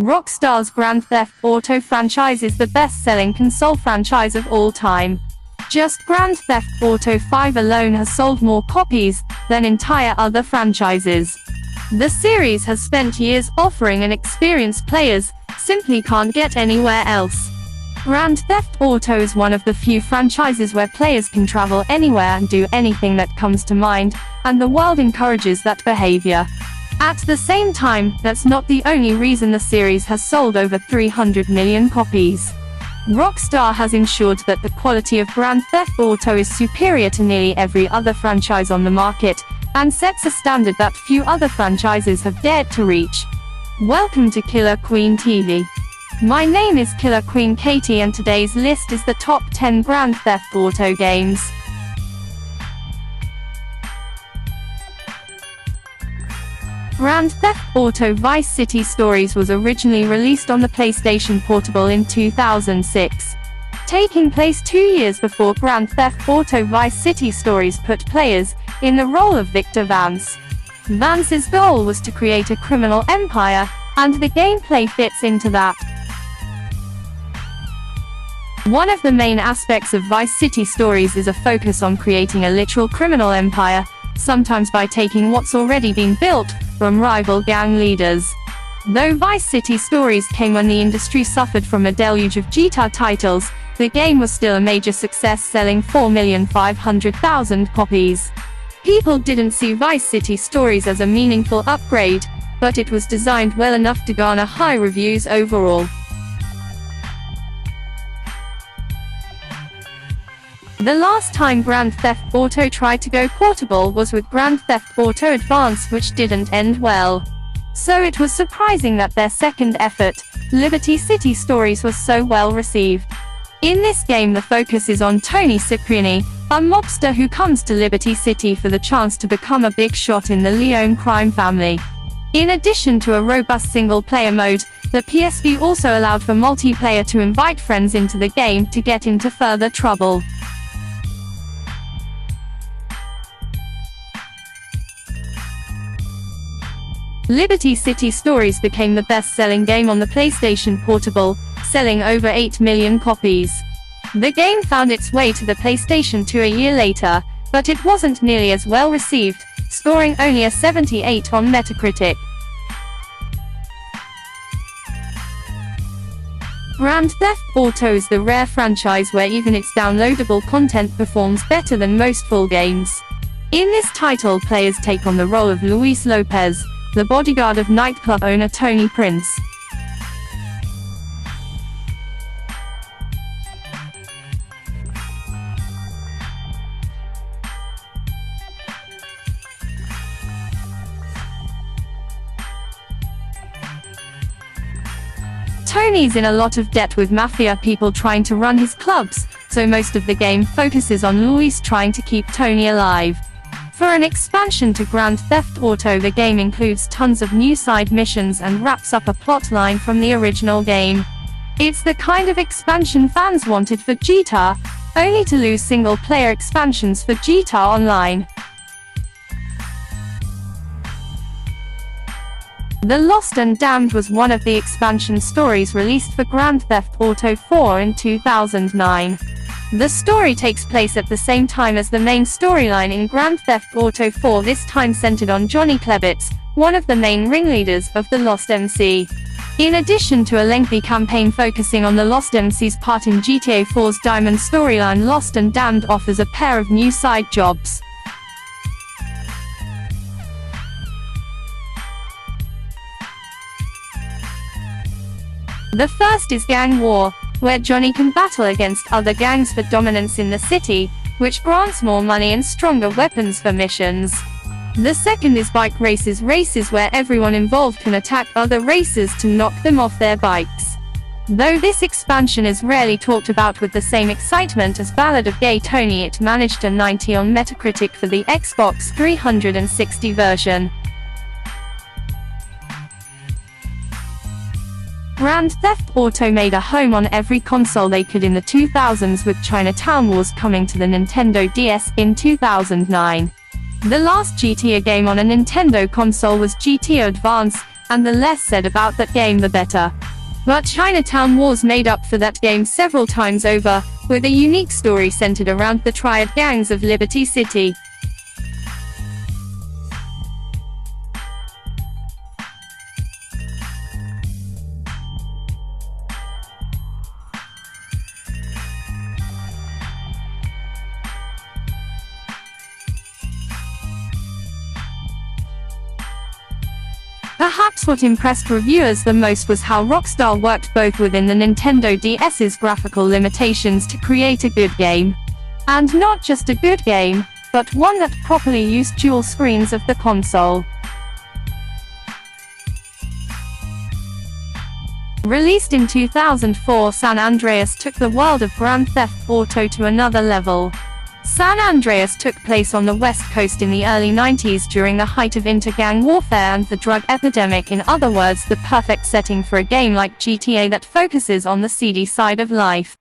Rockstar's Grand Theft Auto franchise is the best-selling console franchise of all time. Just Grand Theft Auto 5 alone has sold more copies than entire other franchises. The series has spent years offering an experience players simply can't get anywhere else. Grand Theft Auto is one of the few franchises where players can travel anywhere and do anything that comes to mind, and the world encourages that behavior. At the same time, that's not the only reason the series has sold over 300 million copies. Rockstar has ensured that the quality of Grand Theft Auto is superior to nearly every other franchise on the market, and sets a standard that few other franchises have dared to reach. Welcome to Killer Queen TV. My name is Killer Queen Katie, and today's list is the top 10 Grand Theft Auto games. Grand Theft Auto Vice City Stories was originally released on the PlayStation Portable in 2006. Taking place 2 years before Grand Theft Auto Vice City Stories put players in the role of Victor Vance. Vance's goal was to create a criminal empire, and the gameplay fits into that. One of the main aspects of Vice City Stories is a focus on creating a literal criminal empire, sometimes by taking what's already been built from rival gang leaders. Though Vice City Stories came when the industry suffered from a deluge of GTA titles, the game was still a major success, selling 4,500,000 copies. People didn't see Vice City Stories as a meaningful upgrade, but it was designed well enough to garner high reviews overall. The last time Grand Theft Auto tried to go portable was with Grand Theft Auto Advance, which didn't end well. So it was surprising that their second effort, Liberty City Stories, was so well received. In this game, the focus is on Tony Cipriani, a mobster who comes to Liberty City for the chance to become a big shot in the Leone crime family. In addition to a robust single-player mode, the PSP also allowed for multiplayer to invite friends into the game to get into further trouble. Liberty City Stories became the best-selling game on the PlayStation Portable, selling over 8 million copies. The game found its way to the PlayStation 2 a year later, but it wasn't nearly as well received, scoring only a 78 on Metacritic. Grand Theft Auto is the rare franchise where even its downloadable content performs better than most full games. In this title, players take on the role of Luis Lopez, the bodyguard of nightclub owner Tony Prince. Tony's in a lot of debt with mafia people trying to run his clubs, so most of the game focuses on Luis trying to keep Tony alive. For an expansion to Grand Theft Auto, the game includes tons of new side missions and wraps up a plot line from the original game. It's the kind of expansion fans wanted for GTA, only to lose single-player expansions for GTA Online. The Lost and Damned was one of the expansion stories released for Grand Theft Auto 4 in 2009. The story takes place at the same time as the main storyline in Grand Theft Auto 4, this time centered on Johnny Klebitz, one of the main ringleaders of the Lost MC. In addition to a lengthy campaign focusing on the Lost MC's part in GTA 4's Diamond storyline, Lost and Damned offers a pair of new side jobs. The first is Gang War, where Johnny can battle against other gangs for dominance in the city, which grants more money and stronger weapons for missions. The second is Bike Races, races where everyone involved can attack other racers to knock them off their bikes. Though this expansion is rarely talked about with the same excitement as Ballad of Gay Tony, it managed a 90 on Metacritic for the Xbox 360 version. Grand Theft Auto made a home on every console they could in the 2000s, with Chinatown Wars coming to the Nintendo DS in 2009. The last GTA game on a Nintendo console was GTA Advance, and the less said about that game the better. But Chinatown Wars made up for that game several times over, with a unique story centered around the triad gangs of Liberty City. Perhaps what impressed reviewers the most was how Rockstar worked both within the Nintendo DS's graphical limitations to create a good game. And not just a good game, but one that properly used dual screens of the console. Released in 2004, San Andreas took the world of Grand Theft Auto to another level. San Andreas took place on the West Coast in the early 90s during the height of inter-gang warfare and the drug epidemic. In other words, the perfect setting for a game like GTA that focuses on the seedy side of life.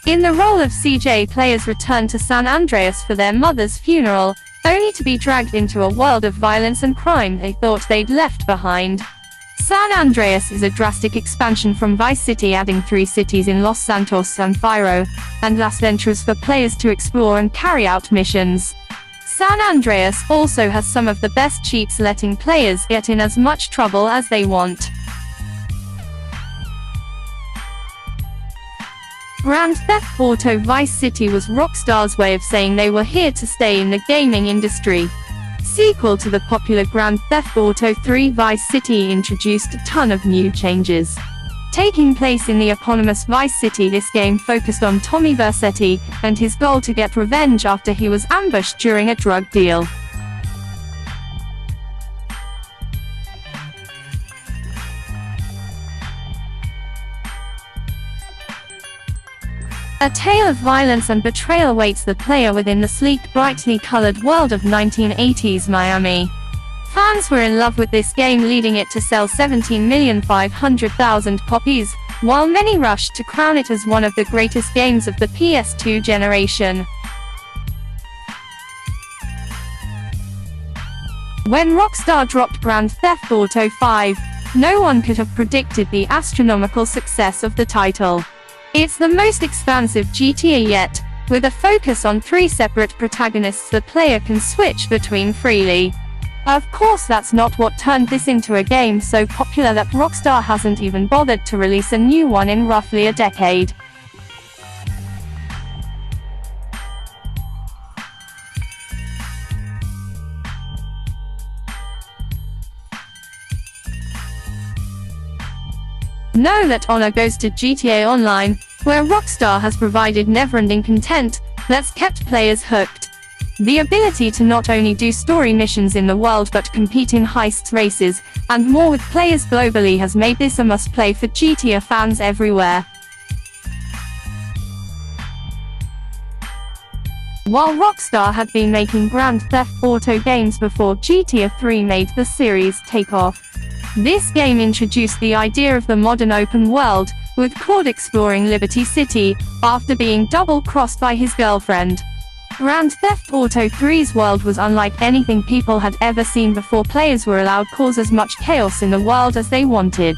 In the role of CJ, players return to San Andreas for their mother's funeral, only to be dragged into a world of violence and crime they thought they'd left behind. San Andreas is a drastic expansion from Vice City, adding 3 cities in Los Santos, San Fierro, and Las Venturas for players to explore and carry out missions. San Andreas also has some of the best cheats, letting players get in as much trouble as they want. Grand Theft Auto Vice City was Rockstar's way of saying they were here to stay in the gaming industry. Sequel to the popular Grand Theft Auto 3, Vice City introduced a ton of new changes. Taking place in the eponymous Vice City, this game focused on Tommy Vercetti and his goal to get revenge after he was ambushed during a drug deal. A tale of violence and betrayal awaits the player within the sleek, brightly colored world of 1980s Miami. Fans were in love with this game, leading it to sell 17,500,000 copies, while many rushed to crown it as one of the greatest games of the PS2 generation. When Rockstar dropped Grand Theft Auto 5, no one could have predicted the astronomical success of the title. It's the most expansive GTA yet, with a focus on 3 separate protagonists the player can switch between freely. Of course, that's not what turned this into a game so popular that Rockstar hasn't even bothered to release a new one in roughly a decade. Know that honor goes to GTA Online, where Rockstar has provided never-ending content that's kept players hooked. The ability to not only do story missions in the world but compete in heists, races, and more with players globally has made this a must-play for GTA fans everywhere. While Rockstar had been making Grand Theft Auto games before GTA 3 made the series take off, this game introduced the idea of the modern open world, with Claude exploring Liberty City, after being double-crossed by his girlfriend. Grand Theft Auto 3's world was unlike anything people had ever seen before. Players were allowed to cause as much chaos in the world as they wanted.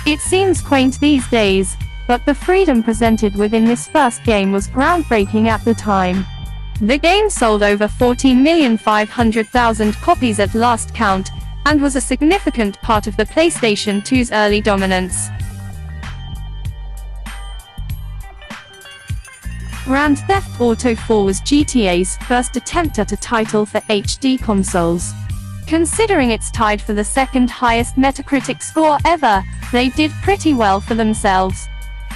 It seems quaint these days, but the freedom presented within this first game was groundbreaking at the time. The game sold over 14,500,000 copies at last count, and was a significant part of the PlayStation 2's early dominance. Grand Theft Auto 4 was GTA's first attempt at a title for HD consoles. Considering it's tied for the second highest Metacritic score ever, they did pretty well for themselves.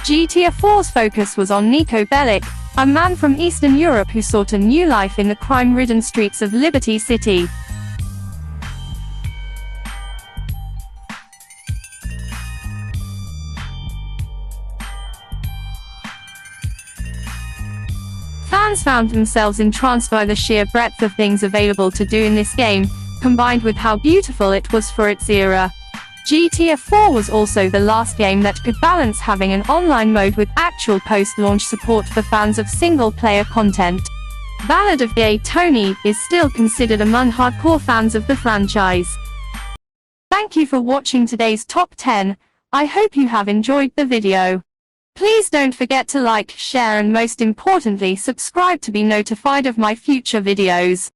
GTA 4's focus was on Niko Bellic, a man from Eastern Europe who sought a new life in the crime-ridden streets of Liberty City. Fans found themselves entranced by the sheer breadth of things available to do in this game, combined with how beautiful it was for its era. GTA 4 was also the last game that could balance having an online mode with actual post-launch support for fans of single-player content. Ballad of Gay Tony is still considered among hardcore fans of the franchise. Thank you for watching today's Top 10. I hope you have enjoyed the video. Please don't forget to like, share and most importantly subscribe to be notified of my future videos.